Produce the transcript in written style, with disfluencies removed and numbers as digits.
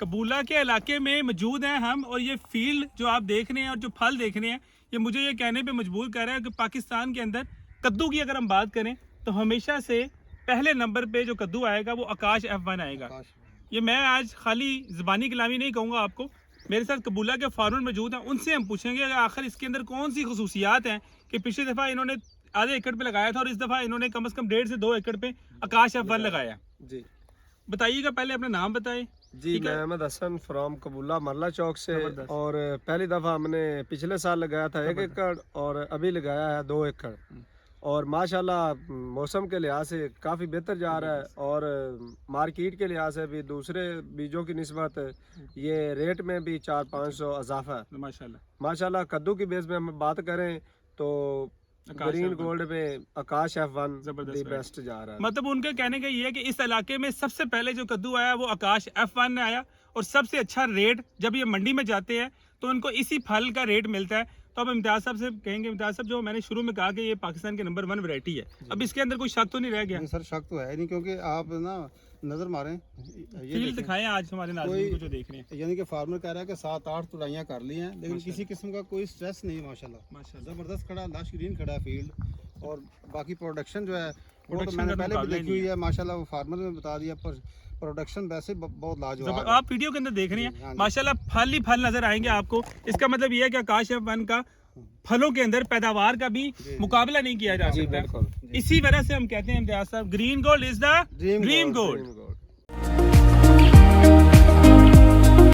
कबूला के इलाके में मौजूद हैं हम, और ये फील्ड जो आप देख रहे हैं और जो फल देख रहे हैं, ये मुझे ये कहने पे मजबूर कर रहा है कि पाकिस्तान के अंदर कद्दू की अगर हम बात करें तो हमेशा से पहले नंबर पे जो कद्दू आएगा वो आकाश F1 आएगा। ये मैं आज खाली ज़बानी कलामी नहीं कहूँगा आपको, मेरे साथ कबूला के फार्मर मौजूद हैं, उनसे हम पूछेंगे कि आखिर इसके अंदर कौन सी खसूसियात हैं कि पिछली दफ़ा इन्होंने आधे एकड़ पे लगाया था और इस दफ़ा इन्होंने कम से कम 1.5 से 2 एकड़ पे आकाश F1 लगाया। जी बताइएगा, पहले अपना नाम बताएं। जी, मैं अहमद हसन फ्रॉम कबूला मरला चौक से, और पहली दफ़ा हमने पिछले साल लगाया था 1 एकड़ और अभी लगाया है 2 एकड़, और माशाल्लाह मौसम के लिहाज से काफ़ी बेहतर जा रहा है, और मार्केट के लिहाज से भी दूसरे बीजों की निस्बत ये रेट में भी 400-500 इजाफा है माशाल्लाह। कद्दू की बेस में हम बात करें तो ग्रीन गोल्ड में आकाश F1 दी बेस्ट जा रहा है। मतलब उनके कहने का ये है कि इस इलाके में सबसे पहले जो कद्दू आया वो आकाश F1 ने आया, और सबसे अच्छा रेट जब ये मंडी में जाते हैं तो उनको इसी फल का रेट मिलता है। तो अब इम्तियाज साहब से कहेंगे, इम्तियाज साहब जो मैंने शुरू में कहा कि ये पाकिस्तान के नंबर 1 वैरायटी है, अब इसके अंदर कोई शक तो नहीं रह गया? नहीं सर, शक तो है नहीं, क्योंकि आप ना नजर मारें, फील्ड दिखाएं आज हमारे नाज़रीन को जो देख रहे हैं। यानी कि फार्मर कह रहा है कि 7-8 तुड़ाइयाँ कर ली हैं, लेकिन किसी किस्म का कोई स्ट्रेस नहीं माशाल्लाह। ज़बरदस्त खड़ा, लश ग्रीन खड़ा है फील्ड, और बाकी प्रोडक्शन जो है वो तो मैंने पहले भी देखी हुई है माशाल्लाह, वो फार्मर ने बता दिया, पर प्रोडक्शन वैसे बहुत लाजवाब है। आप वीडियो के अंदर देख रहे हैं माशाल्लाह, फल ही फल नजर आएंगे आपको। इसका मतलब ये है कि आकाश F1 का फलों के अंदर पैदावार का भी मुकाबला नहीं किया जा सकता। इसी वजह से हम कहते हैं इम्तियाज साहब, green gold is the dream gold.